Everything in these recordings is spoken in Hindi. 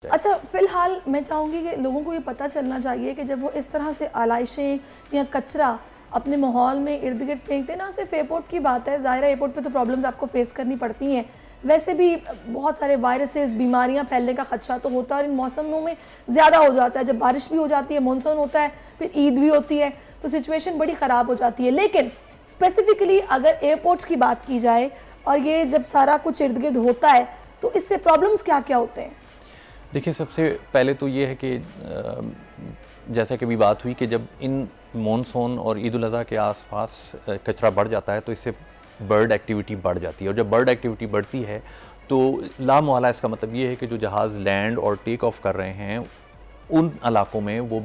अच्छा, फ़िलहाल मैं चाहूँगी कि लोगों को ये पता चलना चाहिए कि जब वो इस तरह से आलाइशें या कचरा अपने माहौल में इर्द गिर्द फेंकते हैं, ना सिर्फ एयरपोर्ट की बात है, ज़ाहिर है एयरपोर्ट पे तो प्रॉब्लम्स आपको फेस करनी पड़ती हैं, वैसे भी बहुत सारे वायरसेस, बीमारियां फैलने का खदशा तो होता है और इन मौसमों में ज़्यादा हो जाता है। जब बारिश भी हो जाती है, मानसून होता है, फिर ईद भी होती है, तो सिचुएशन बड़ी ख़राब हो जाती है। लेकिन स्पेसिफिकली अगर एयरपोर्ट्स की बात की जाए और ये जब सारा कुछ इर्द गिर्द होता है तो इससे प्रॉब्लम्स क्या क्या होते हैं? देखिए, सबसे पहले तो ये है कि जैसा कि अभी बात हुई कि जब इन मॉनसून और ईद उल अज़हा के आसपास कचरा बढ़ जाता है तो इससे बर्ड एक्टिविटी बढ़ जाती है, और जब बर्ड एक्टिविटी बढ़ती है तो लामोहला इसका मतलब ये है कि जो जहाज़ लैंड और टेक ऑफ कर रहे हैं उन इलाकों में वो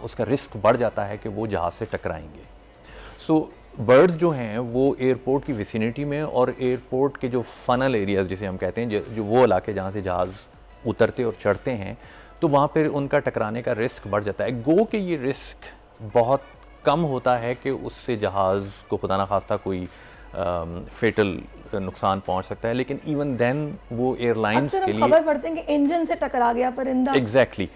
उसका रिस्क बढ़ जाता है कि वो जहाज़ से टकराएंगे। सो बर्ड्स जो हैं वो एयरपोर्ट की विसिनिटी में और एयरपोर्ट के जो फनल एरियाज़ जिसे हम कहते हैं, जो वो इलाके जहाँ से जहाज़ उतरते और चढ़ते हैं, तो वहाँ पर उनका टकराने का रिस्क बढ़ जाता है। गो कि ये रिस्क बहुत कम होता है कि उससे जहाज़ को खुदा न खास्ता कोई फेटल नुकसान पहुंच सकता है, लेकिन इवन देन वो एयरलाइंस के लिए खबर पढ़ते हैं कि इंजन से टकरा गया परिंदा। एग्जैक्टली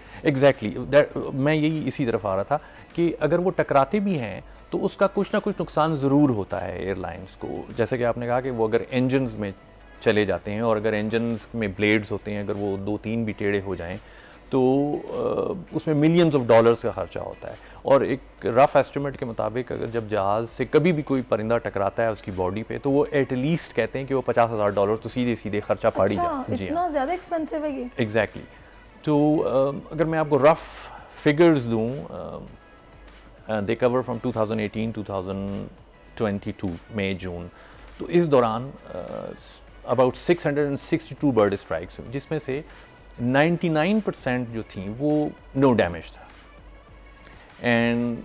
मैं यही इसी तरफ आ रहा था कि अगर वो टकराते भी हैं तो उसका कुछ ना कुछ नुकसान ज़रूर होता है एयरलाइंस को। जैसे कि आपने कहा कि वो अगर इंजन्स में चले जाते हैं और अगर इंजन्स में ब्लेड्स होते हैं, अगर वो 2-3 भी टेढ़े हो जाएं तो उसमें मिलियंस ऑफ डॉलर्स का खर्चा होता है। और एक रफ़ एस्टिमेट के मुताबिक अगर जब जहाज़ से कभी भी कोई परिंदा टकराता है उसकी बॉडी पे, तो वो एटलीस्ट कहते हैं कि वो $50,000 तो सीधे सीधे खर्चा पड़ ही जाता है। इतना ज़्यादा एक्सपेंसिव है ये? एग्जैक्टली। तो अगर मैं आपको रफ़ फिगर्स दूँ, दे कवर फ्राम 2018 2022 मई जून, तो इस दौरान अबाउट 662 बर्ड स्ट्राइक्स, जिसमें से 99% जो थी वो नो डैमेज था, and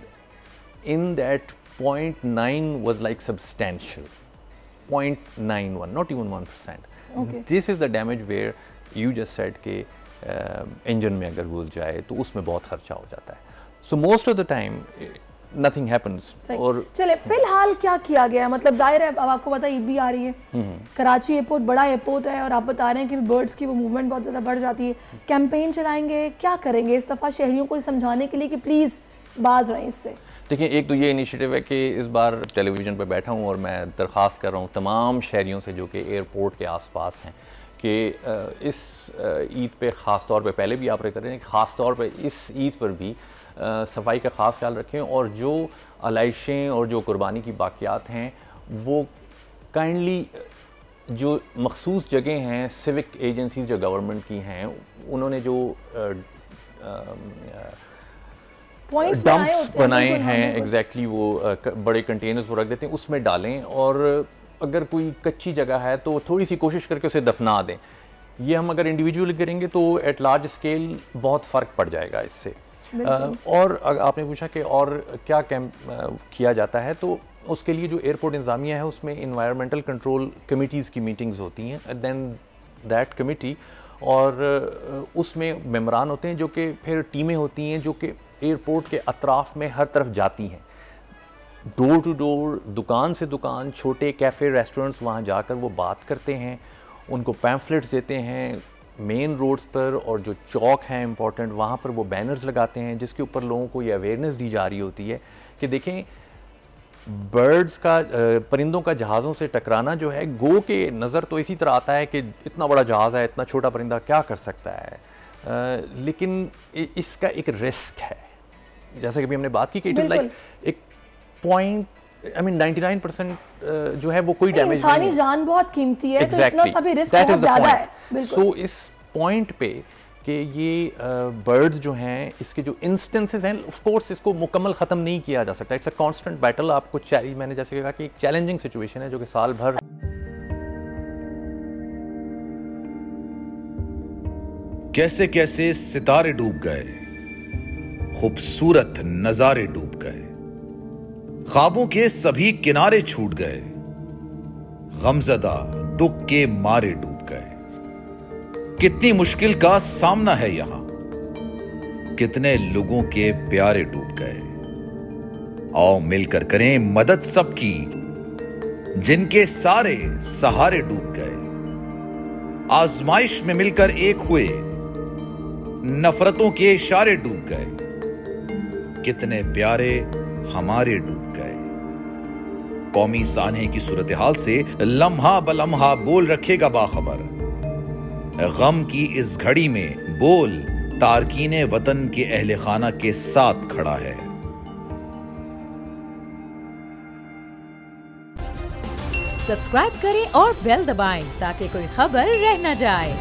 in that 0.9 was like substantial, 0.91, not even 1%. Okay. This is the damage where you just said कि इंजन में अगर घुस जाए तो उसमें बहुत खर्चा हो जाता है। So most of the time nothing happens। और चले फिलहाल क्या किया गया, मतलब जाहिर है अब आपको पता है ईद भी आ रही है, कराची एयरपोर्ट बड़ा एयरपोर्ट है और आप बता रहे हैं कि बर्ड्स की वो मूवमेंट बहुत ज़्यादा बढ़ जाती है, कैंपेन चलाएंगे, क्या करेंगे इस दफ़ा शहरियों को समझाने के लिए कि प्लीज़ बाज रहें इससे? देखिए, एक तो ये इनिशिएटिव है कि इस बार टेलीविज़न पर बैठा हूँ और मैं दरख्वास्त कर रहा हूँ तमाम शहरियों से जो कि एयरपोर्ट के आसपास हैं कि इस ईद पे ख़ास तौर पे, पहले भी आप रहते रहे हैं, ख़ास तौर पे इस ईद पर भी सफाई का ख़ास ख्याल रखें और जो आलाइशें और जो कुर्बानी की बाक़ियात हैं वो काइंडली जो मखसूस जगह हैं, सिविक एजेंसीज जो गवर्नमेंट की हैं, उन्होंने जो डंप्स बनाए हैं, एग्जैक्टली वो बड़े कंटेनर्स वो रख देते हैं, उसमें डालें, और अगर कोई कच्ची जगह है तो थोड़ी सी कोशिश करके उसे दफना दें। ये हम अगर इंडिविजुअली करेंगे तो एट लार्ज स्केल बहुत फ़र्क पड़ जाएगा इससे। और आपने पूछा कि और क्या कैंप किया जाता है, तो उसके लिए जो एयरपोर्ट इंतज़ामिया है उसमें इन्वायरमेंटल कंट्रोल कमिटीज़ की मीटिंग्स होती हैं, देन दैट कमिटी, और उसमें मेंबरान होते हैं जो कि फिर टीमें होती हैं जो कि एयरपोर्ट के अतराफ में हर तरफ जाती हैं, डोर टू डोर, दुकान से दुकान, छोटे कैफ़े रेस्टोरेंट्स, वहाँ जाकर वो बात करते हैं, उनको पैम्फलेट्स देते हैं मेन रोड्स पर, और जो चौक हैं इंपॉर्टेंट वहाँ पर वो बैनर्स लगाते हैं जिसके ऊपर लोगों को ये अवेयरनेस दी जा रही होती है कि देखें बर्ड्स का, परिंदों का जहाज़ों से टकराना जो है, गो के नज़र तो इसी तरह आता है कि इतना बड़ा जहाज़ है, इतना छोटा परिंदा क्या कर सकता है, लेकिन इसका एक रिस्क है। जैसे कि अभी हमने बात की कि इट इज़ लाइक एक पॉइंट, आई मीन 99% जो है वो कोई डैमेज नहीं है, इंसानी जान बहुत कीमती है, तो इतना सा भी रिस्क बहुत ज़्यादा है। बिल्कुल। सो इस पॉइंट पे कि ये बर्ड्स जो हैं, इसके जो इंस्टेंसेस हैं, ऑफ कोर्स इसको मुकम्मल ख़त्म नहीं किया जा सकता, इट्स अ कांस्टेंट बैटल। आपको मैंने जैसे कहा कि एक चैलेंजिंग सिचुएशन है जो कि साल भर कैसे कैसे सितारे डूब गए, खूबसूरत नजारे डूब गए, ख्वाबों के सभी किनारे छूट गए, गमज़दा दुख के मारे डूब गए। कितनी मुश्किल का सामना है यहां, कितने लोगों के प्यारे डूब गए। आओ मिलकर करें मदद सबकी, जिनके सारे सहारे डूब गए। आजमाइश में मिलकर एक हुए, नफरतों के इशारे डूब गए, कितने प्यारे हमारे डूब गए। कौमी सानहे की सूरत हाल से लम्हा बलम्हा बोल रखेगा बाखबर। गम की इस घड़ी में बोल तारकीने वतन के अहले खाना के साथ खड़ा है। सब्सक्राइब करें और बेल दबाएं ताकि कोई खबर रह न जाए।